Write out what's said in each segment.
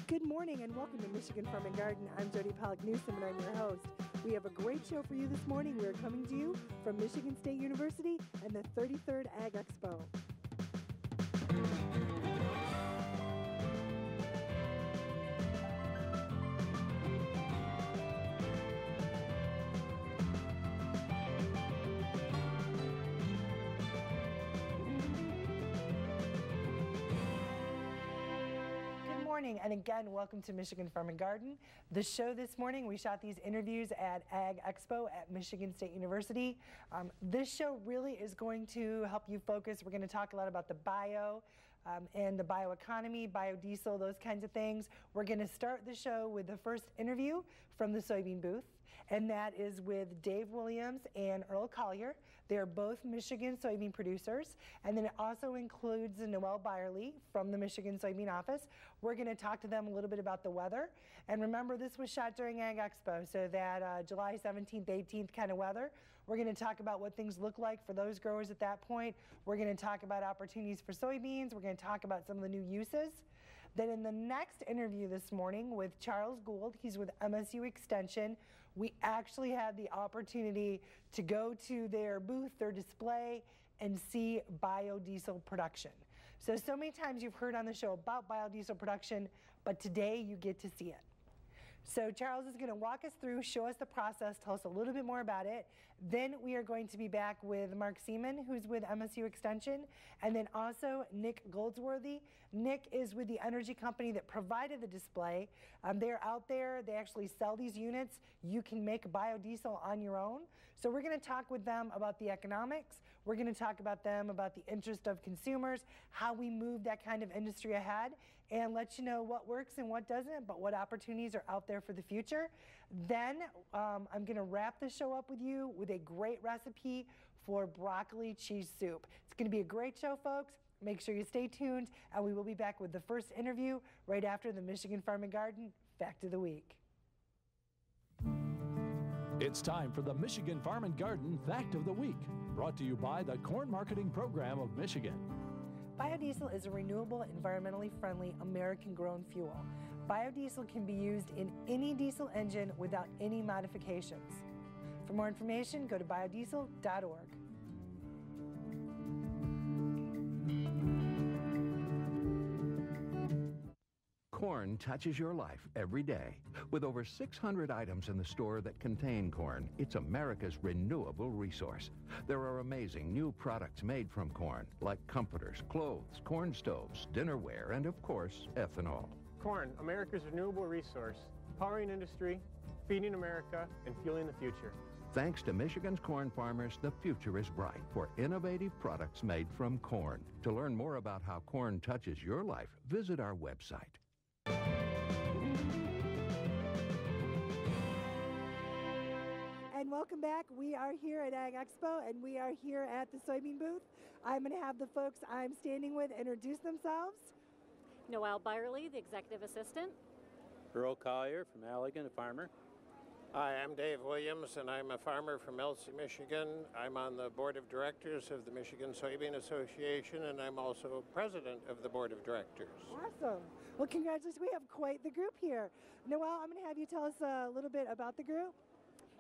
Good morning and welcome to Michigan Farm and Garden. I'm Jody Pollock-Newsom and I'm your host. We have a great show for you this morning. We're coming to you from Michigan State University and the 33rd Ag Expo. And again, welcome to Michigan Farm and Garden. The show this morning, we shot these interviews at Ag Expo at Michigan State University. This show really is going to help you focus. We're going to talk a lot about the bio and the bioeconomy, biodiesel, those kinds of things. We're going to start the show with the first interview from the soybean booth, and that is with Dave Williams and Earl Collier. They're both Michigan soybean producers, and then it also includes Noelle Byerley from the Michigan Soybean Office. We're going to talk to them a little bit about the weather, and remember this was shot during Ag Expo, so that July 17th, 18th kind of weather. We're going to talk about what things look like for those growers at that point. We're going to talk about opportunities for soybeans. We're going to talk about some of the new uses. Then in the next interview this morning with Charles Gould, he's with MSU Extension, we actually had the opportunity to go to their booth, their display, and see biodiesel production. So many times you've heard on the show about biodiesel production, but today you get to see it. So Charles is going to walk us through, show us the process, tell us a little bit more about it. Then we are going to be back with Mark Seamon, who's with MSU Extension, and then also Nick Goldsworthy. Nick is with the energy company that provided the display. They're out there. They actually sell these units. You can make biodiesel on your own. So we're going to talk with them about the economics. We're going to talk about them about the interest of consumers, how we move that kind of industry ahead, and let you know what works and what doesn't, but what opportunities are out there for the future. Then I'm going to wrap the show up with you with a great recipe for broccoli cheese soup. It's going to be a great show, folks. Make sure you stay tuned, and we will be back with the first interview right after the Michigan Farm and Garden Fact of the Week. It's time for the Michigan Farm and Garden Fact of the Week, brought to you by the Corn Marketing Program of Michigan. Biodiesel is a renewable, environmentally friendly, American-grown fuel. Biodiesel can be used in any diesel engine without any modifications. For more information, go to biodiesel.org. Corn touches your life every day. With over 600 items in the store that contain corn, it's America's renewable resource. There are amazing new products made from corn, like comforters, clothes, corn stoves, dinnerware, and of course, ethanol. Corn, America's renewable resource, powering industry, feeding America, and fueling the future. Thanks to Michigan's corn farmers, the future is bright for innovative products made from corn. To learn more about how corn touches your life, visit our website. And welcome back. We are here at Ag Expo, and we are here at the soybean booth. I'm going to have the folks I'm standing with introduce themselves. Noelle Byerley, the Executive Assistant. Earl Collier from Allegan, a farmer. Hi, I'm Dave Williams, and I'm a farmer from Elsie, Michigan. I'm on the Board of Directors of the Michigan Soybean Association, and I'm also President of the Board of Directors. Awesome. Well, congratulations. We have quite the group here. Noelle, I'm going to have you tell us a little bit about the group.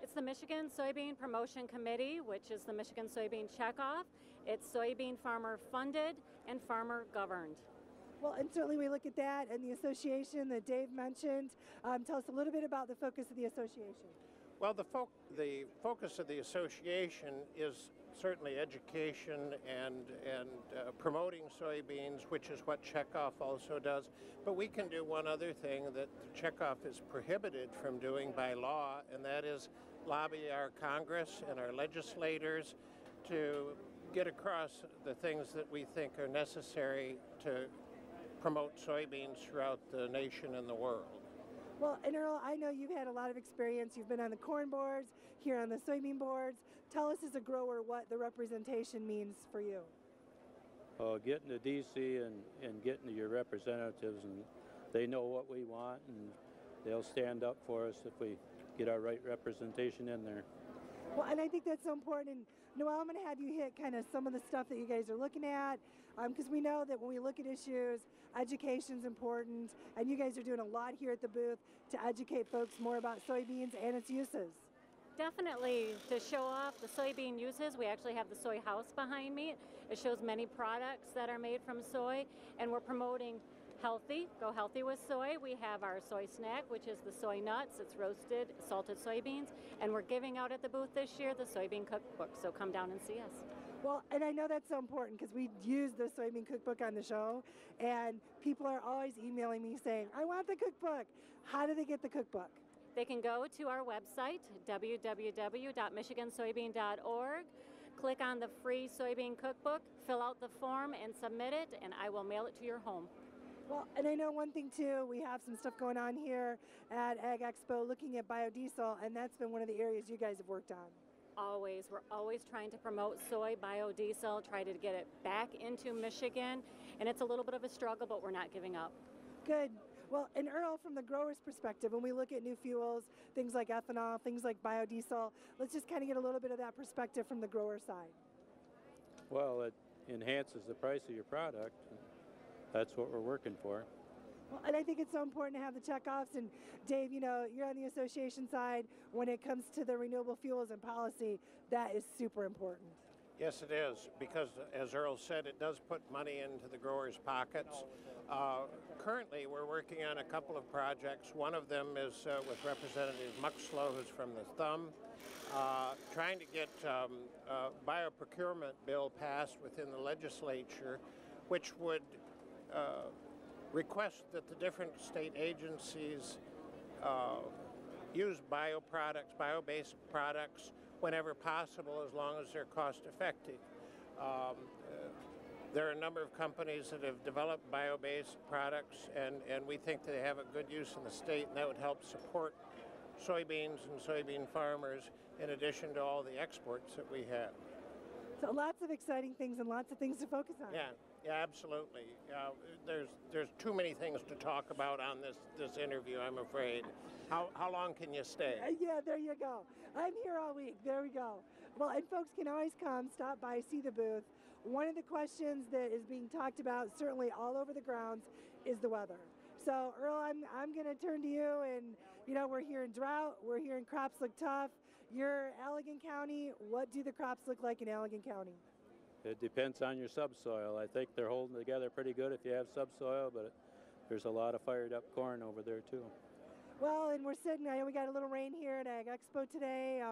It's the Michigan Soybean Promotion Committee, which is the Michigan Soybean Checkoff. It's soybean farmer funded and farmer governed. Well, and certainly we look at that and the association that Dave mentioned. Tell us a little bit about the focus of the association. Well, the focus of the association is certainly education and promoting soybeans, which is what Checkoff also does. But we can do one other thing that Checkoff is prohibited from doing by law, and that is lobby our Congress and our legislators to get across the things that we think are necessary to promote soybeans throughout the nation and the world. Well, and Earl, I know you've had a lot of experience. You've been on the corn boards, here on the soybean boards. Tell us as a grower what the representation means for you. Getting to D.C. and getting to your representatives, and they know what we want, and they'll stand up for us if we get our right representation in there. Well, and I think that's so important. And Noelle, I'm going to have you hit kind of some of the stuff that you guys are looking at, because we know that when we look at issues, education's important, and you guys are doing a lot here at the booth to educate folks more about soybeans and its uses. Definitely, to show off the soybean uses, we actually have the soy house behind me. It shows many products that are made from soy, and we're promoting healthy, go healthy with soy. We have our soy snack, which is the soy nuts. It's roasted, salted soybeans, and we're giving out at the booth this year the soybean cookbook, so come down and see us. Well, and I know that's so important because we use the soybean cookbook on the show, and people are always emailing me saying, I want the cookbook. How do they get the cookbook? They can go to our website, www.michigansoybean.org, click on the free soybean cookbook, fill out the form and submit it, and I will mail it to your home. Well, and I know one thing too, we have some stuff going on here at Ag Expo looking at biodiesel, and that's been one of the areas you guys have worked on. Always. We're always trying to promote soy biodiesel, try to get it back into Michigan, and it's a little bit of a struggle, but we're not giving up. Good. Well, and Earl, from the grower's perspective, when we look at new fuels, things like ethanol, things like biodiesel, let's just kind of get a little bit of that perspective from the grower side. Well, it enhances the price of your product. That's what we're working for. Well, and I think it's so important to have the checkoffs. And Dave, you know, you're on the association side. When it comes to the renewable fuels and policy, that is super important. Yes, it is, because as Earl said, it does put money into the growers' pockets. Currently, we're working on a couple of projects. One of them is with Representative Muxlow, who's from the Thumb, trying to get a bioprocurement bill passed within the legislature, which would request that the different state agencies use bioproducts, bio-based products, whenever possible, as long as they're cost-effective. There are a number of companies that have developed bio-based products, and we think they have a good use in the state, and that would help support soybeans and soybean farmers in addition to all the exports that we have. So lots of exciting things and lots of things to focus on. Yeah, absolutely. There's too many things to talk about on this interview, I'm afraid. How long can you stay? Yeah, there you go. I'm here all week. There we go. Well, and folks can always come, stop by, see the booth. One of the questions that is being talked about, certainly all over the grounds, is the weather. So, Earl, I'm going to turn to you, and you know, we're here in drought, we're here in crops look tough. You're Allegan County. What do the crops look like in Allegan County? It depends on your subsoil. I think they're holding together pretty good if you have subsoil, but there's a lot of fired up corn over there too. Well, and we're sitting, I know we got a little rain here at Ag Expo today.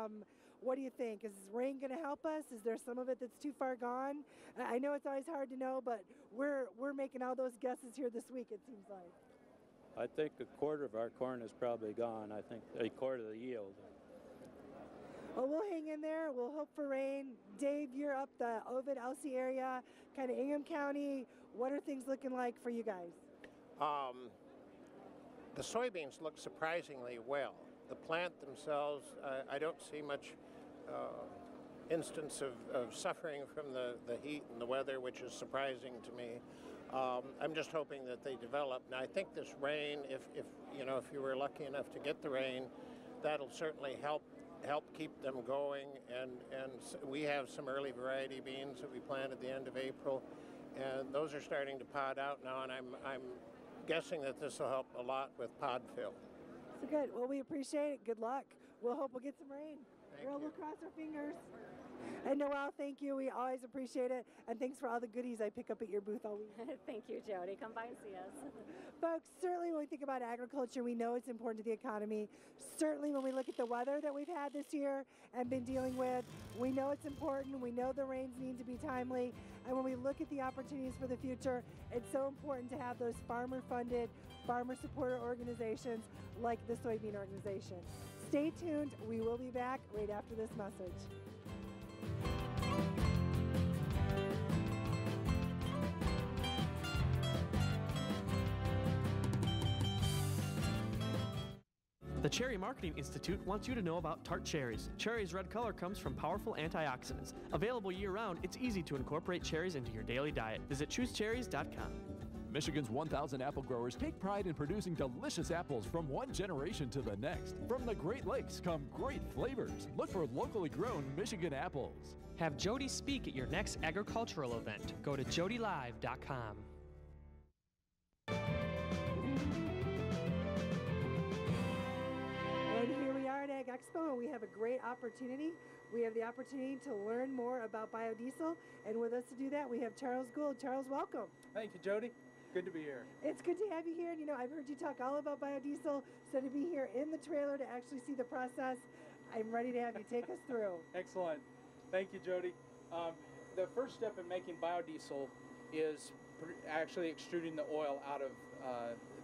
What do you think? Is rain going to help us? Is there some of it that's too far gone? I know it's always hard to know, but we're making all those guesses here this week, it seems like. I think a quarter of our corn is probably gone. I think a quarter of the yield. Well, we'll hang in there. We'll hope for rain. Dave, you're up the Ovid, Elsie area, kind of Ingham County. What are things looking like for you guys? The soybeans look surprisingly well. The plant themselves, I don't see much instance of suffering from the heat and the weather, which is surprising to me. I'm just hoping that they develop. Now, I think this rain, if you were lucky enough to get the rain, that'll certainly help keep them going. And we have some early variety beans that we planted at the end of April, and those are starting to pod out now. And I'm guessing that this will help a lot with pod fill. So good. Well, we appreciate it. Good luck. We'll hope we'll get some rain. Thank you. We'll cross our fingers. And Noelle, thank you. We always appreciate it. And thanks for all the goodies I pick up at your booth all week. Thank you, Jody. Come by and see us. Folks, certainly when we think about agriculture, we know it's important to the economy. Certainly when we look at the weather that we've had this year and been dealing with, we know it's important. We know the rains need to be timely. And when we look at the opportunities for the future, it's so important to have those farmer-funded, farmer-supported organizations like the Soybean Organization. Stay tuned. We will be back right after this message. The Cherry Marketing Institute wants you to know about tart cherries. Cherry's red color comes from powerful antioxidants. Available year-round, it's easy to incorporate cherries into your daily diet. Visit ChooseCherries.com. Michigan's 1,000 apple growers take pride in producing delicious apples from one generation to the next. From the Great Lakes come great flavors. Look for locally grown Michigan apples. Have Jody speak at your next agricultural event. Go to jodylive.com. And here we are at Ag Expo, and we have a great opportunity. We have the opportunity to learn more about biodiesel, and with us to do that, we have Charles Gould. Charles, welcome. Thank you, Jody. Good to be here. It's good to have you here, and I've heard you talk all about biodiesel, so to be here in the trailer to actually see the process, I'm ready to have you take us through. Excellent. Thank you, Jody. The first step in making biodiesel is actually extruding the oil out of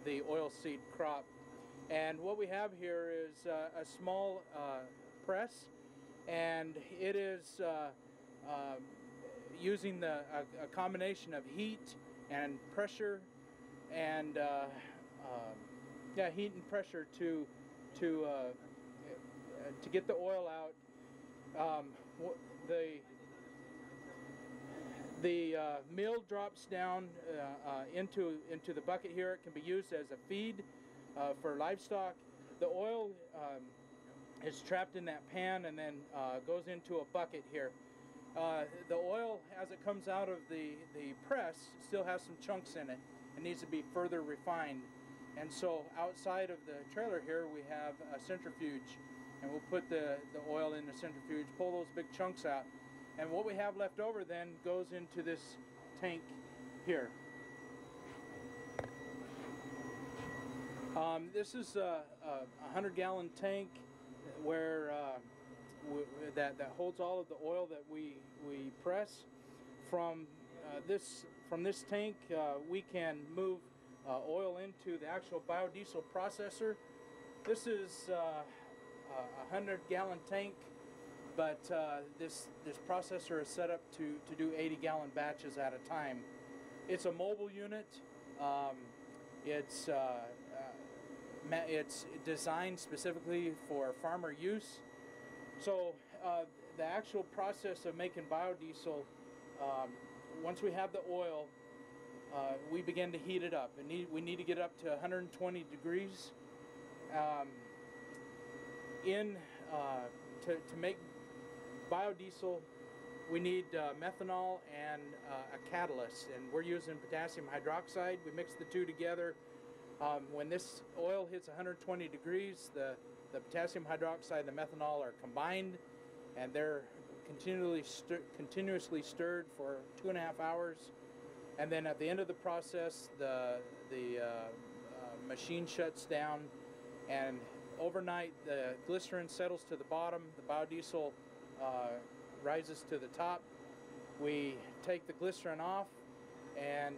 the oilseed crop. And what we have here is a small press, and it is using a combination of heat and pressure, and heat and pressure to get the oil out. The meal drops down into the bucket here. It can be used as a feed for livestock. The oil is trapped in that pan and then goes into a bucket here. The oil, as it comes out of the press, still has some chunks in it. It needs to be further refined. And so outside of the trailer here, we have a centrifuge. And we'll put the oil in the centrifuge, pull those big chunks out. And what we have left over then goes into this tank here. This is a 100-gallon tank where that holds all of the oil that we press. From this tank, we can move oil into the actual biodiesel processor. This is a 100-gallon tank, but this processor is set up to do 80-gallon batches at a time. It's a mobile unit. It's designed specifically for farmer use. So the actual process of making biodiesel, once we have the oil, we begin to heat it up. We need to get up to 120 degrees. To make biodiesel, we need methanol and a catalyst, and we're using potassium hydroxide. We mix the two together. When this oil hits 120 degrees, the potassium hydroxide and the methanol are combined, and they're continuously stirred for 2.5 hours. And then at the end of the process, the machine shuts down, and overnight the glycerin settles to the bottom, the biodiesel rises to the top. We take the glycerin off, and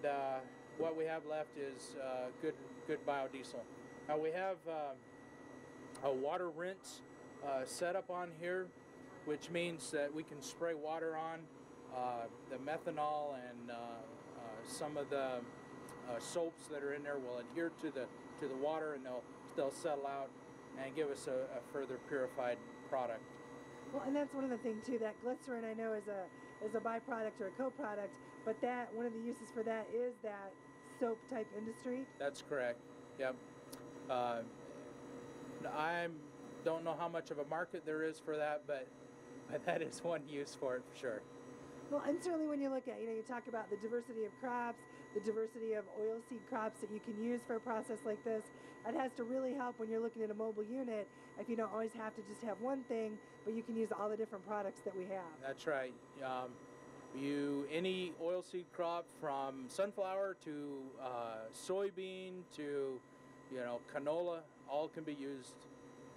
what we have left is good biodiesel. Now we have a water rinse set up on here, which means that we can spray water on the methanol, and some of the soaps that are in there will adhere to the water, and they'll settle out and give us a further purified product. Well, and that's one of the things too, that glycerin I know is a byproduct or a co-product, but that one of the uses for that is that soap type industry. That's correct. Yep. I don't know how much of a market there is for that, but that is one use for it for sure. Well, and certainly when you look at, you talk about the diversity of crops, the diversity of oilseed crops that you can use for a process like this, it has to really help when you're looking at a mobile unit if you don't always have to just have one thing, but you can use all the different products that we have. That's right. Any oilseed crop from sunflower to soybean to canola, all can be used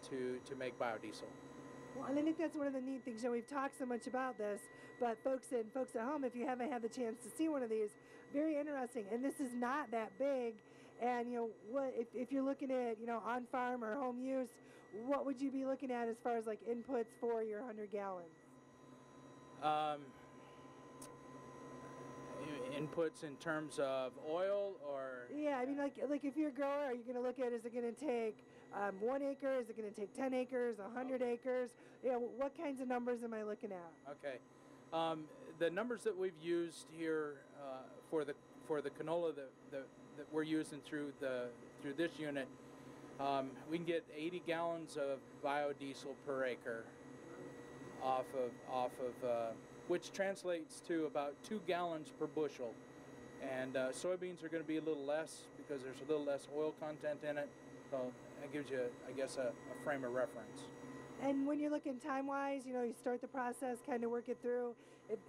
to make biodiesel. Well, and I think that's one of the neat things. We've talked so much about this, but folks at home, if you haven't had the chance to see one of these, very interesting. And this is not that big. And what if you're looking at on farm or home use, what would you be looking at as far as like inputs for your 100 gallons? Inputs in terms of oil, or yeah, I mean like if you're a grower, are you going to look at, is it going to take 1 acre? Is it going to take 10 acres, 100 acres? What kinds of numbers am I looking at? Okay, the numbers that we've used here for the canola, that we're using through this unit, we can get 80 gallons of biodiesel per acre off of which translates to about 2 gallons per bushel. And soybeans are going to be a little less because there's a little less oil content in it. So that gives you, I guess, a frame of reference. And when you're looking time-wise, you know, you start the process, kind of work it through.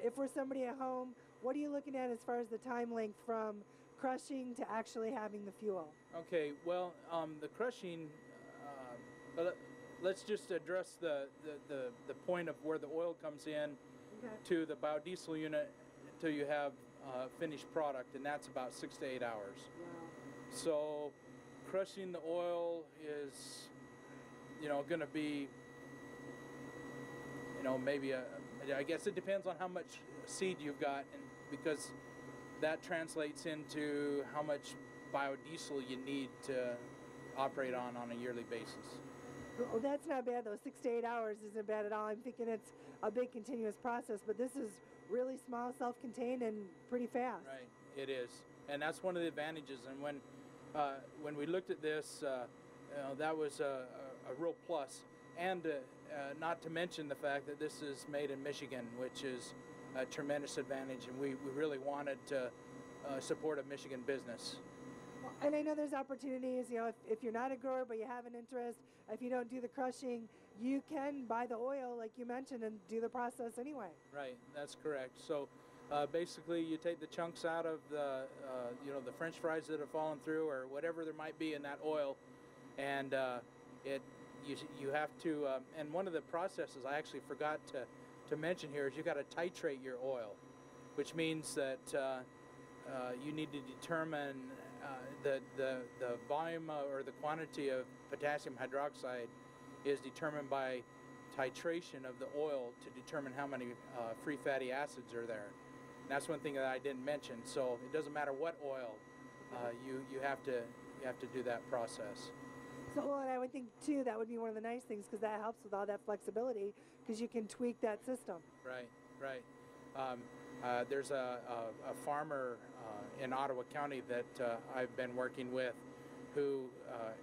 If we're somebody at home, what are you looking at as far as the time length from crushing to actually having the fuel? Okay, well, the crushing, let's just address the point of where the oil comes in to the biodiesel unit until you have finished product, and that's about 6 to 8 hours. Wow. So crushing the oil is, you know, going to be, you know, maybe I guess it depends on how much seed you've got, and because that translates into how much biodiesel you need to operate on a yearly basis. Well, that's not bad though. 6 to 8 hours isn't bad at all. I'm thinking it's a big continuous process, but this is really small, self-contained, and pretty fast. Right, it is, and that's one of the advantages. And when we looked at this, you know, that was a real plus. And not to mention the fact that this is made in Michigan, which is a tremendous advantage, and we really wanted to support a Michigan business. And I know there's opportunities, you know, if you're not a grower but you have an interest, if you don't do the crushing, you can buy the oil, like you mentioned, and do the process anyway. Right, that's correct. So basically you take the chunks out of the, you know, the French fries that have fallen through or whatever there might be in that oil, and you have to, and one of the processes I actually forgot to mention here is you got to titrate your oil, which means that you need to determine the volume or the quantity of potassium hydroxide is determined by titration of the oil to determine how many free fatty acids are there. And that's one thing that I didn't mention. So it doesn't matter what oil, you have to do that process. So, well, and I would think too that would be one of the nice things because that helps with all that flexibility because you can tweak that system. Right, right. There's a farmer in Ottawa County that I've been working with who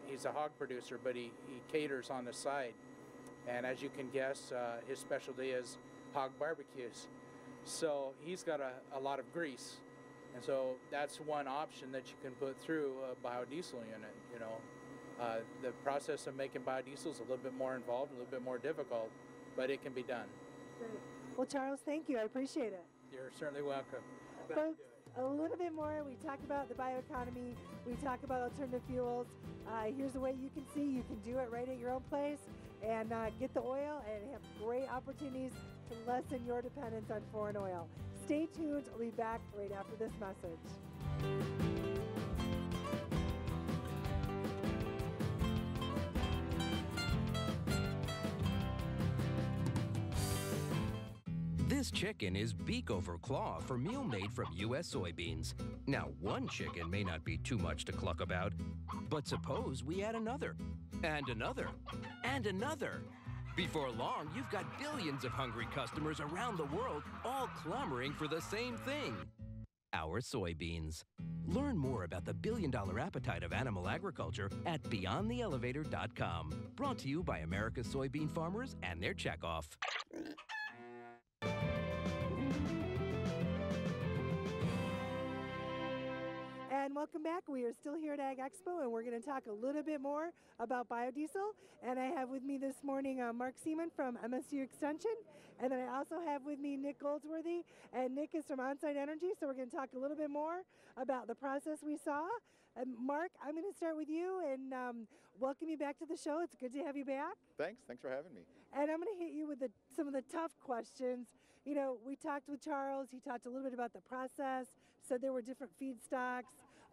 he's a hog producer, but he caters on the side. And as you can guess, his specialty is hog barbecues. So he's got a lot of grease. And so that's one option that you can put through a biodiesel unit, you know. The process of making biodiesel is a little bit more involved, a little bit more difficult, but it can be done. Great. Well, Charles, thank you. I appreciate it. You're certainly welcome. Folks, a little bit more. We talk about the bioeconomy. We talk about alternative fuels. Here's a way you can see you can do it right at your own place and get the oil and have great opportunities to lessen your dependence on foreign oil. Stay tuned. We'll be back right after this message. This chicken is beak over claw for meal made from U.S. soybeans. Now, one chicken may not be too much to cluck about, but suppose we add another, and another, and another. Before long, you've got billions of hungry customers around the world all clamoring for the same thing, our soybeans. Learn more about the billion-dollar appetite of animal agriculture at BeyondTheElevator.com. Brought to you by America's soybean farmers and their checkoff. And welcome back. We are still here at Ag Expo, and we're going to talk a little bit more about biodiesel. And I have with me this morning Mark Seamon from MSU Extension, and then I also have with me Nick Goldsworthy, and Nick is from OnSite Energy. So we're going to talk a little bit more about the process we saw. Mark, I'm going to start with you and welcome you back to the show. It's good to have you back. Thanks for having me. And I'm going to hit you with some of the tough questions. You know, we talked with Charles. He talked a little bit about the process, said there were different feedstocks.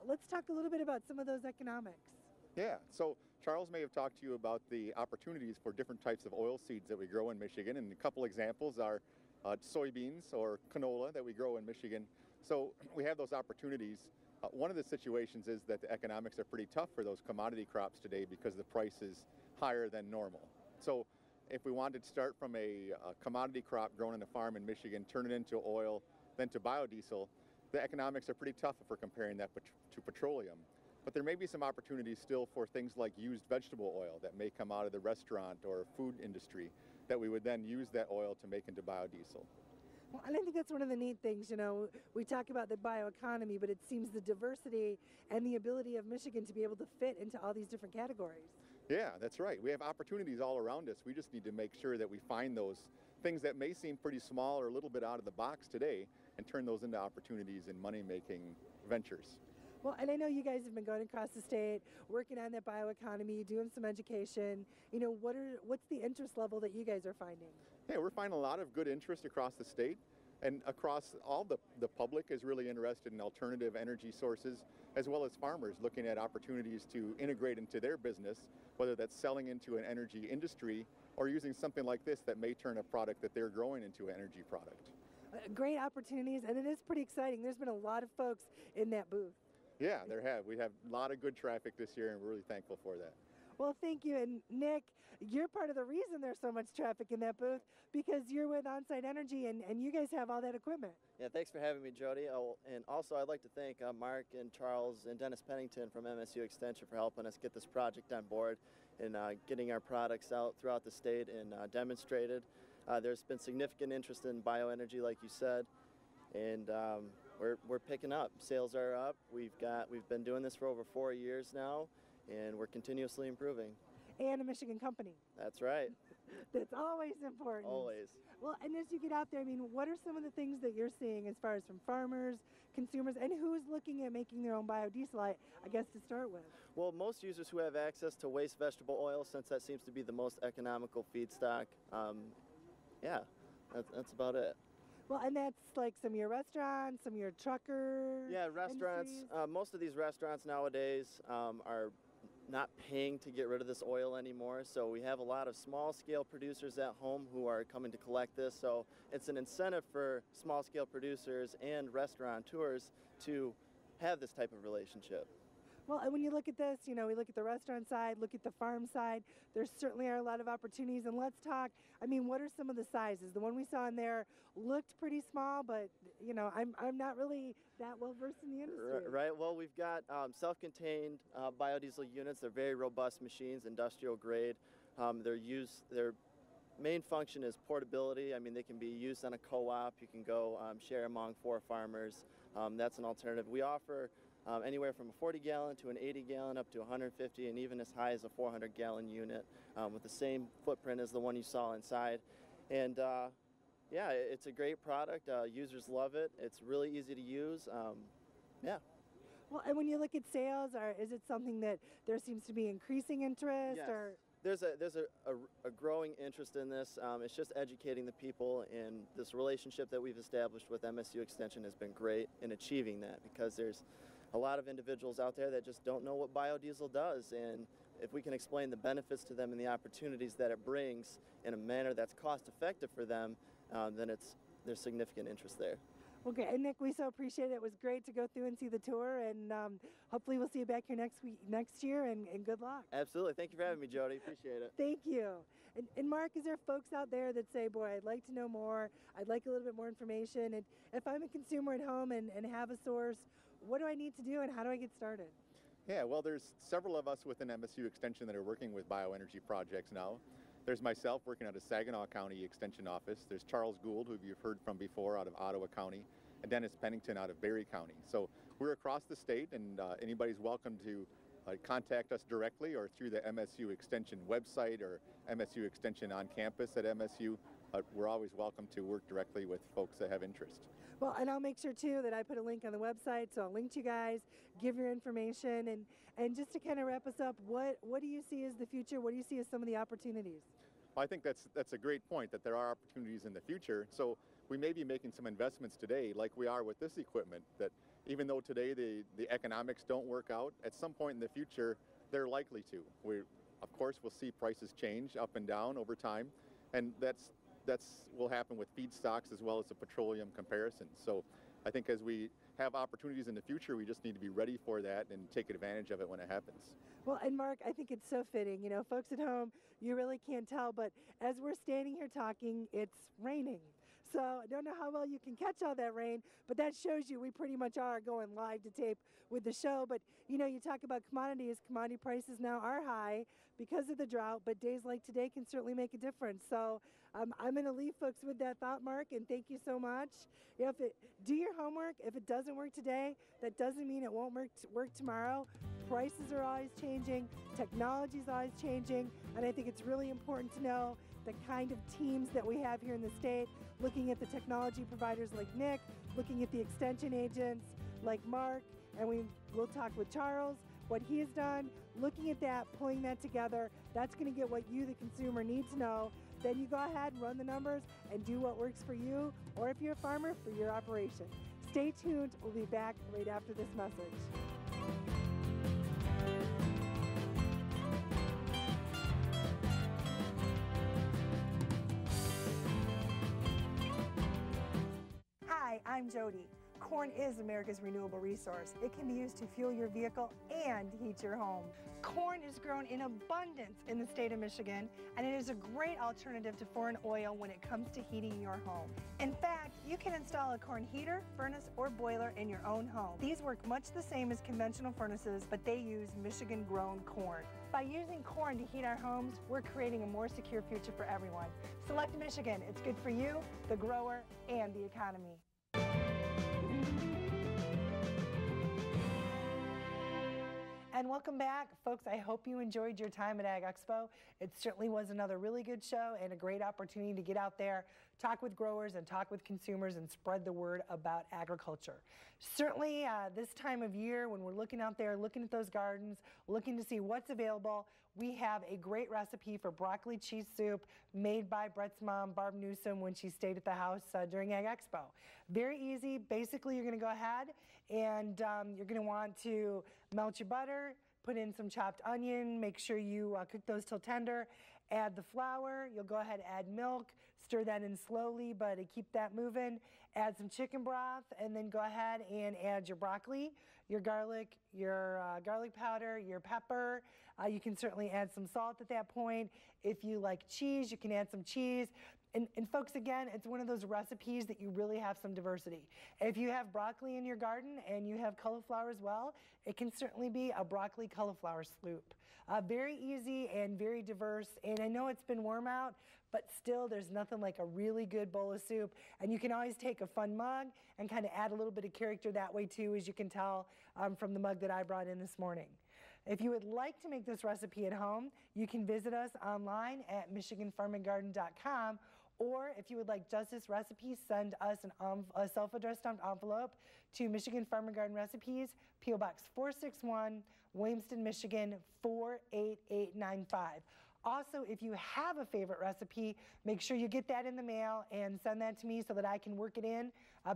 Let's talk a little bit about some of those economics. Yeah, so Charles may have talked to you about the opportunities for different types of oil seeds that we grow in Michigan, and a couple examples are soybeans or canola that we grow in Michigan. So we have those opportunities. One of the situations is that the economics are pretty tough for those commodity crops today because the price is higher than normal. So if we wanted to start from a commodity crop grown on a farm in Michigan, turn it into oil, then to biodiesel, the economics are pretty tough if we're comparing that to petroleum. But there may be some opportunities still for things like used vegetable oil that may come out of the restaurant or food industry that we would then use that oil to make into biodiesel. Well, and I think that's one of the neat things, you know, we talk about the bioeconomy, but it seems the diversity and the ability of Michigan to be able to fit into all these different categories. Yeah, that's right. We have opportunities all around us. We just need to make sure that we find those things that may seem pretty small or a little bit out of the box today and turn those into opportunities in money-making ventures. Well, and I know you guys have been going across the state, working on that bioeconomy, doing some education. You know, what's the interest level that you guys are finding? Yeah, we're finding a lot of good interest across the state, and across all the public is really interested in alternative energy sources, as well as farmers looking at opportunities to integrate into their business, whether that's selling into an energy industry or using something like this that may turn a product that they're growing into an energy product. Great opportunities, and it is pretty exciting. There's been a lot of folks in that booth. Yeah, we have a lot of good traffic this year, and we're really thankful for that. Well, thank you. And Nick, you're part of the reason there's so much traffic in that booth, because you're with OnSite Energy and you guys have all that equipment. Yeah, thanks for having me, Jody. And also I'd like to thank Mark and Charles and Dennis Pennington from MSU Extension for helping us get this project on board and getting our products out throughout the state and demonstrated. There's been significant interest in bioenergy, like you said, and we're picking up. Sales are up. We've been doing this for over 4 years now, and we're continuously improving. And a Michigan company. That's right. That's always important. Always. Well, and as you get out there, I mean, what are some of the things that you're seeing as far as from farmers, consumers, and who's looking at making their own biodiesel, I guess, to start with? Well, most users who have access to waste vegetable oil, since that seems to be the most economical feedstock, yeah, that's about it. Well, and that's like some of your restaurants, some of your truckers. Yeah, restaurants. Most of these restaurants nowadays are not paying to get rid of this oil anymore. So we have a lot of small-scale producers at home who are coming to collect this. So it's an incentive for small-scale producers and restaurateurs to have this type of relationship. Well, and when you look at this, you know, we look at the restaurant side, look at the farm side, there certainly are a lot of opportunities. And let's talk, I mean, what are some of the sizes? The one we saw in there looked pretty small, but, you know, I'm not really that well versed in the industry. Right. Well, we've got self-contained biodiesel units. They're very robust machines, industrial grade. Their main function is portability. I mean, they can be used on a co-op. You can go share among 4 farmers. That's an alternative. We offer anywhere from a 40-gallon to an 80-gallon up to 150 and even as high as a 400-gallon unit with the same footprint as the one you saw inside. And yeah, it's a great product. Users love it. It's really easy to use. Yeah. Well, and when you look at sales, is it something that there seems to be increasing interest? Yes. Or There's a growing interest in this. It's just educating the people, and this relationship that we've established with MSU Extension has been great in achieving that, because there's a lot of individuals out there that just don't know what biodiesel does, and if we can explain the benefits to them and the opportunities that it brings in a manner that's cost effective for them, then there's significant interest there. Okay, and Nick, we so appreciate it. It was great to go through and see the tour, and hopefully we'll see you back here next year, and good luck. Absolutely. Thank you for having me, Jody. Appreciate it. Thank you. And Mark, is there folks out there that say, boy, I'd like to know more, I'd like a little bit more information, and if I'm a consumer at home and have a source, what do I need to do and how do I get started? Yeah, well, there's several of us within MSU Extension that are working with bioenergy projects now. There's myself working at a Saginaw County Extension office. There's Charles Gould, who you've heard from before, out of Ottawa County, and Dennis Pennington out of Barry County. So we're across the state, and anybody's welcome to contact us directly or through the MSU Extension website or MSU Extension on campus at MSU. We're always welcome to work directly with folks that have interest. Well, and I'll make sure too that I put a link on the website, so I'll link to you guys, give your information, and just to kind of wrap us up, what do you see as the future? What do you see as some of the opportunities? Well, I think that's a great point, that there are opportunities in the future. So we may be making some investments today, like we are with this equipment, that even though today the economics don't work out, at some point in the future they're likely to. Of course, we'll see prices change up and down over time, and that's will happen with feedstocks as well as the petroleum comparison. So I think as we have opportunities in the future, we just need to be ready for that and take advantage of it when it happens. Well, and Mark, I think it's so fitting. You know, folks at home, you really can't tell, but as we're standing here talking, it's raining. So I don't know how well you can catch all that rain, but that shows you we pretty much are going live to tape with the show. But you know, you talk about commodities. Commodity prices now are high because of the drought, but days like today can certainly make a difference. So I'm going to leave folks with that thought, Mark, and thank you so much. You know, do your homework. If it doesn't work today, that doesn't mean it won't work tomorrow. Prices are always changing. Technology is always changing. And I think it's really important to know the kind of teams that we have here in the state, looking at the technology providers like Nick, looking at the extension agents like Mark, and we'll talk with Charles, what he's done, looking at that, pulling that together. That's going to get what you, the consumer, need to know. Then you go ahead and run the numbers and do what works for you, or if you're a farmer, for your operation. Stay tuned. We'll be back right after this message. Hi, I'm Jody. Corn is America's renewable resource. It can be used to fuel your vehicle and heat your home. Corn is grown in abundance in the state of Michigan, and it is a great alternative to foreign oil when it comes to heating your home. In fact, you can install a corn heater, furnace, or boiler in your own home. These work much the same as conventional furnaces, but they use Michigan-grown corn. By using corn to heat our homes, we're creating a more secure future for everyone. Select Michigan. It's good for you, the grower, and the economy. And welcome back, folks. I hope you enjoyed your time at Ag Expo. It certainly was another really good show and a great opportunity to get out there, talk with growers and talk with consumers and spread the word about agriculture. Certainly this time of year when we're looking out there, looking at those gardens, looking to see what's available, we have a great recipe for broccoli cheese soup made by Brett's mom, Barb Newsom, when she stayed at the house during Ag Expo. Very easy. Basically, you're going to go ahead and you're going to want to melt your butter, put in some chopped onion, make sure you cook those till tender, add the flour, you'll go ahead and add milk, stir that in slowly, but keep that moving, add some chicken broth, and then go ahead and add your broccoli, your garlic powder, your pepper. You can certainly add some salt at that point. If you like cheese, you can add some cheese. And folks, again, it's one of those recipes that you really have some diversity. If you have broccoli in your garden and you have cauliflower as well, it can certainly be a broccoli cauliflower soup. Very easy and very diverse. And I know it's been warm out, but still there's nothing like a really good bowl of soup. And you can always take a fun mug and kind of add a little bit of character that way too, as you can tell from the mug that I brought in this morning. If you would like to make this recipe at home, you can visit us online at MichiganFarmandGarden.com. Or if you would like just this recipe, send us a self-addressed stamped envelope to Michigan Farm and Garden Recipes, P.O. Box 461, Williamston, Michigan 48895. Also, if you have a favorite recipe, make sure you get that in the mail and send that to me so that I can work it in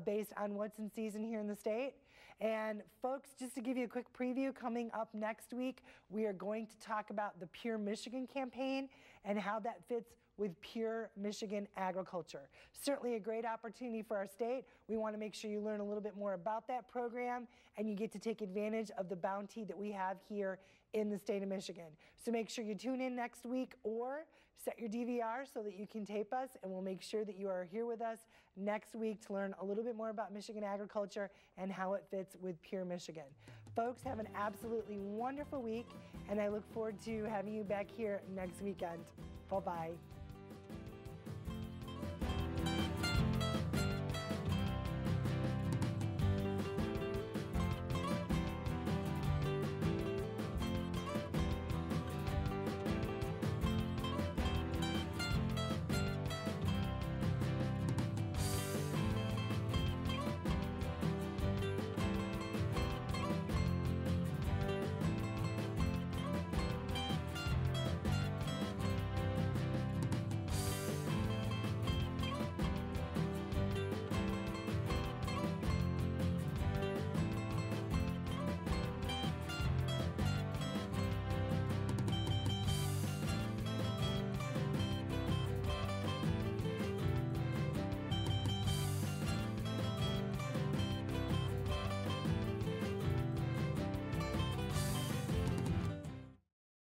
based on what's in season here in the state. And folks, just to give you a quick preview, coming up next week, we are going to talk about the Pure Michigan campaign and how that fits with Pure Michigan agriculture. Certainly a great opportunity for our state. We want to make sure you learn a little bit more about that program and you get to take advantage of the bounty that we have here in the state of Michigan. So make sure you tune in next week or set your DVR so that you can tape us, and we'll make sure that you are here with us next week to learn a little bit more about Michigan agriculture and how it fits with Pure Michigan. Folks, have an absolutely wonderful week, and I look forward to having you back here next weekend. Bye-bye.